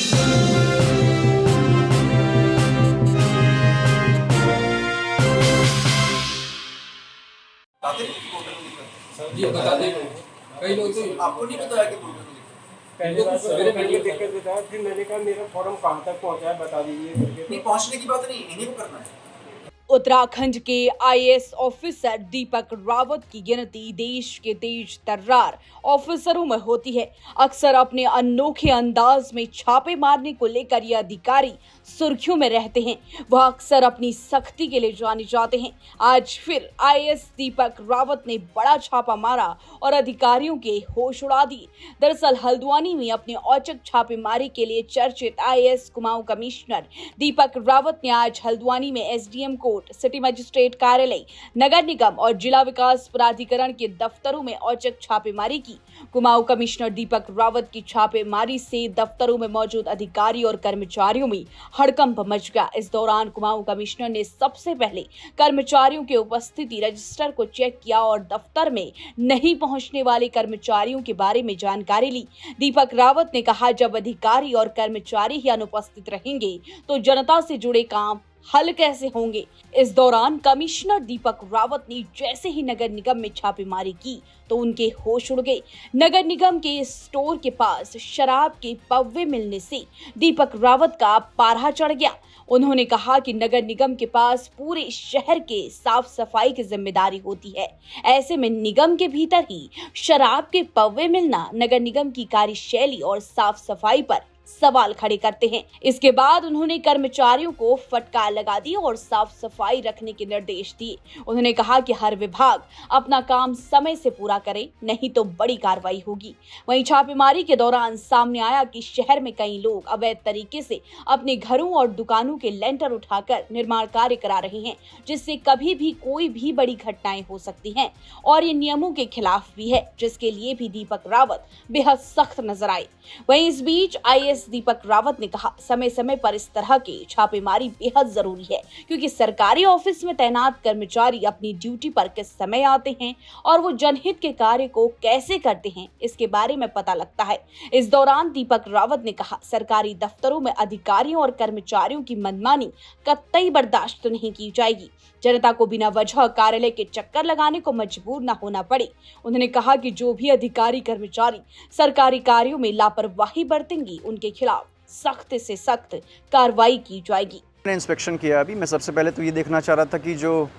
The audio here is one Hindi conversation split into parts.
जी बता दें, कई लोग तो आपको नहीं बताया कि पहले बार सवेरे पहले दिक्कत बताया, फिर मैंने कहा मेरा फॉर्म कहाँ तक पहुँचा है बता दीजिए करके। नहीं, पहुंचने की बात नहीं, इन्हीं को करना है। उत्तराखंड के आईएएस ऑफिसर दीपक रावत की गिनती देश के तेज तर्रार ऑफिसरों में होती है। अक्सर अपने अनोखे अंदाज में छापे मारने को लेकर ये अधिकारी सुर्खियों में रहते हैं। वह अक्सर अपनी सख्ती के लिए जाने जाते हैं। आज फिर आईएएस दीपक रावत ने बड़ा छापा मारा और अधिकारियों के होश उड़ा दिए। दरअसल हल्द्वानी में अपने औचक छापेमारी के लिए चर्चित आईएएस कुमाऊं कमिश्नर दीपक रावत ने आज हल्द्वानी में एसडीएम कोर्ट, सिटी मजिस्ट्रेट कार्यालय, नगर निगम और जिला विकास प्राधिकरण के दफ्तरों में औचक छापेमारी की। कुमाऊं कमिश्नर दीपक रावत की छापेमारी से दफ्तरों में मौजूद अधिकारी और कर्मचारियों में हड़कंप मच गया। इस दौरान कुमाऊं कमिश्नर ने सबसे पहले कर्मचारियों की उपस्थिति रजिस्टर को चेक किया और दफ्तर में नहीं पहुंचने वाले कर्मचारियों के बारे में जानकारी ली। दीपक रावत ने कहा, जब अधिकारी और कर्मचारी ही अनुपस्थित रहेंगे तो जनता से जुड़े काम हल कैसे होंगे। इस दौरान कमिश्नर दीपक रावत ने जैसे ही नगर निगम में छापेमारी की तो उनके होश उड़ गए। नगर निगम के स्टोर के पास शराब के पव्वे मिलने से दीपक रावत का पारा चढ़ गया। उन्होंने कहा कि नगर निगम के पास पूरे शहर के साफ सफाई की जिम्मेदारी होती है। ऐसे में निगम के भीतर ही शराब के पव्वे मिलना नगर निगम की कार्यशैली और साफ सफाई पर सवाल खड़े करते हैं। इसके बाद उन्होंने कर्मचारियों को फटकार लगा दी और साफ सफाई रखने के निर्देश दिए। उन्होंने कहा कि हर विभाग अपना काम समय से पूरा करे, नहीं तो बड़ी कार्रवाई होगी। वहीं छापेमारी के दौरान सामने आया कि शहर में कई लोग अवैध तरीके से अपने घरों और दुकानों के लेंटर उठाकर निर्माण कार्य करा रहे हैं, जिससे कभी भी कोई भी बड़ी घटनाएं हो सकती हैं और ये नियमों के खिलाफ भी है, जिसके लिए भी दीपक रावत बेहद सख्त नजर आए। वहीं इस बीच आईएएस दीपक रावत ने कहा, समय समय पर इस तरह के छापेमारी बेहद जरूरी है, क्योंकि सरकारी ऑफिस में तैनात कर्मचारी अपनी ड्यूटी पर किस समय आते हैं और वो जनहित के कार्य को कैसे करते हैं, इसके बारे में पता लगता है। इस दौरान दीपक रावत ने कहा, सरकारी दफ्तरों में अधिकारियों और कर्मचारियों की मनमानी कतई बर्दाश्त नहीं की जाएगी। जनता को बिना वजह कार्यालय के चक्कर लगाने को मजबूर न होना पड़े। उन्होंने कहा कि जो भी अधिकारी कर्मचारी सरकारी कार्यों में लापरवाही बरतेंगी, उनके खिलाफ सख्त से सख्त कार्रवाई की जाएगी। मैंने इंस्पेक्शन किया अभी। मैं सबसे पहले तो ये देखना चाह रहा था कि जो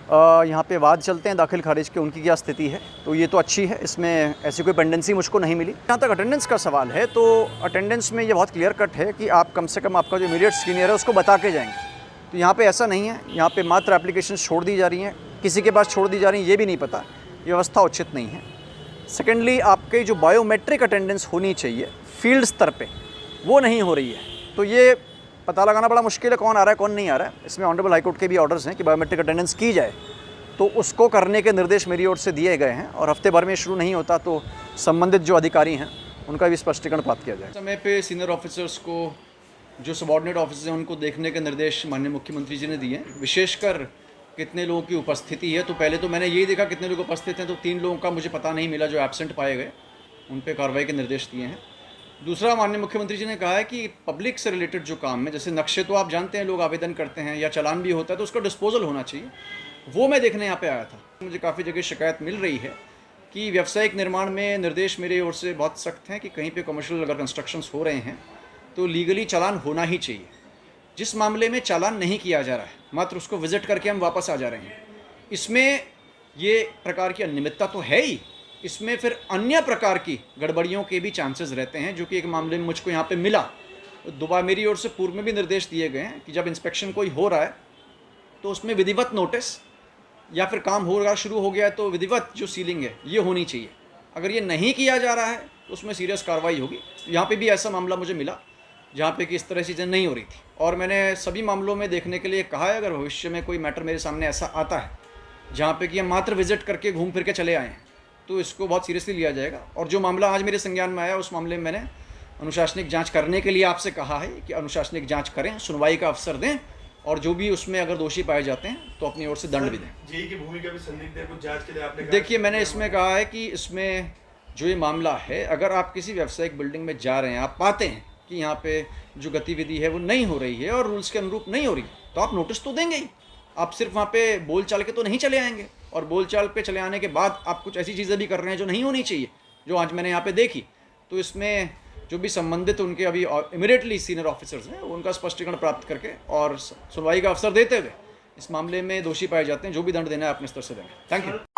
यहाँ पे वाद चलते हैं दाखिल खारिज के, उनकी क्या स्थिति है। तो ये तो अच्छी है, इसमें ऐसी कोई पेंडेंसी मुझको नहीं मिली। जहाँ तक अटेंडेंस का सवाल है तो अटेंडेंस में ये बहुत क्लियर कट है कि आप कम से कम आपका जो इमीडिएट सीनियर है उसको बता के जाएंगे। तो यहाँ पे ऐसा नहीं है, यहाँ पे मात्र एप्लीकेशन छोड़ दी जा रही हैं, किसी के पास छोड़ दी जा रही हैं ये भी नहीं पता। ये व्यवस्था उचित नहीं है। सेकेंडली, आपके जो बायोमेट्रिक अटेंडेंस होनी चाहिए फील्ड स्तर पे, वो नहीं हो रही है। तो ये पता लगाना बड़ा मुश्किल है कौन आ रहा है कौन नहीं आ रहा है। इसमें ऑनरेबल हाईकोर्ट के भी ऑर्डर्स हैं कि बायोमेट्रिक अटेंडेंस की जाए, तो उसको करने के निर्देश मेरी ओर से दिए गए हैं और हफ्ते भर में शुरू नहीं होता तो संबंधित जो अधिकारी हैं उनका भी स्पष्टीकरण प्राप्त किया जाए। समय पे सीनियर ऑफिसर्स को, जो सबॉर्डिनेट ऑफिसर्स हैं, उनको देखने के निर्देश माननीय मुख्यमंत्री जी ने दिए हैं। विशेषकर कितने लोगों की उपस्थिति है, तो पहले तो मैंने यही देखा कितने लोग उपस्थित हैं, तो 3 लोगों का मुझे पता नहीं मिला जो एब्सेंट पाए गए, उन पे कार्रवाई के निर्देश दिए हैं। दूसरा, माननीय मुख्यमंत्री जी ने कहा है कि पब्लिक से रिलेटेड जो काम है, जैसे नक्शे तो आप जानते हैं लोग आवेदन करते हैं या चालान भी होता है तो उसका डिस्पोजल होना चाहिए, वो मैं देखने यहाँ पे आया था। मुझे काफ़ी जगह शिकायत मिल रही है कि व्यावसायिक निर्माण में निर्देश मेरे ओर से बहुत सख्त हैं कि कहीं पे कमर्शियल अगर कंस्ट्रक्शंस हो रहे हैं तो लीगली चालान होना ही चाहिए। जिस मामले में चालान नहीं किया जा रहा है, मात्र उसको विजिट करके हम वापस आ जा रहे हैं, इसमें ये प्रकार की अनियमितता तो है ही, इसमें फिर अन्य प्रकार की गड़बड़ियों के भी चांसेस रहते हैं, जो कि एक मामले में मुझको यहाँ पे मिला। दोबारा मेरी ओर से पूर्व में भी निर्देश दिए गए हैं कि जब इंस्पेक्शन कोई हो रहा है तो उसमें विधिवत नोटिस या फिर काम हो रहा शुरू हो गया है तो विधिवत जो सीलिंग है ये होनी चाहिए। अगर ये नहीं किया जा रहा है तो उसमें सीरियस कार्रवाई होगी। यहाँ पे भी ऐसा मामला मुझे मिला जहाँ पे कि इस तरह चीज़ें नहीं हो रही थी, और मैंने सभी मामलों में देखने के लिए कहा है अगर भविष्य में कोई मैटर मेरे सामने ऐसा आता है जहाँ पे कि हम मात्र विजिट करके घूम फिर के चले आए हैं तो इसको बहुत सीरियसली लिया जाएगा। और जो मामला आज मेरे संज्ञान में आया उस मामले में मैंने अनुशासनिक जांच करने के लिए आपसे कहा है कि अनुशासनिक जांच करें, सुनवाई का अवसर दें, और जो भी उसमें अगर दोषी पाए जाते हैं तो अपनी ओर से दंड भी दें। जेई की भूमिका भी संदिग्ध है कुछ जांच के लिए आपने? देखिए, मैंने इसमें कहा है कि इसमें जो ये मामला है, अगर आप किसी व्यावसायिक बिल्डिंग में जा रहे हैं, आप पाते हैं कि यहाँ पे जो गतिविधि है वो नहीं हो रही है और रूल्स के अनुरूप नहीं हो रही, तो आप नोटिस तो देंगे ही। आप सिर्फ वहाँ पे बोल चाल के तो नहीं चले आएंगे, और बोल चाल पे चले आने के बाद आप कुछ ऐसी चीज़ें भी कर रहे हैं जो नहीं होनी चाहिए, जो आज मैंने यहाँ पे देखी। तो इसमें जो भी संबंधित उनके अभी इमीडिएटली सीनियर ऑफिसर्स हैं, उनका स्पष्टीकरण प्राप्त करके और सुनवाई का अवसर देते हुए इस मामले में दोषी पाए जाते हैं जो भी दंड देना है अपने स्तर से देंगे। Thank you.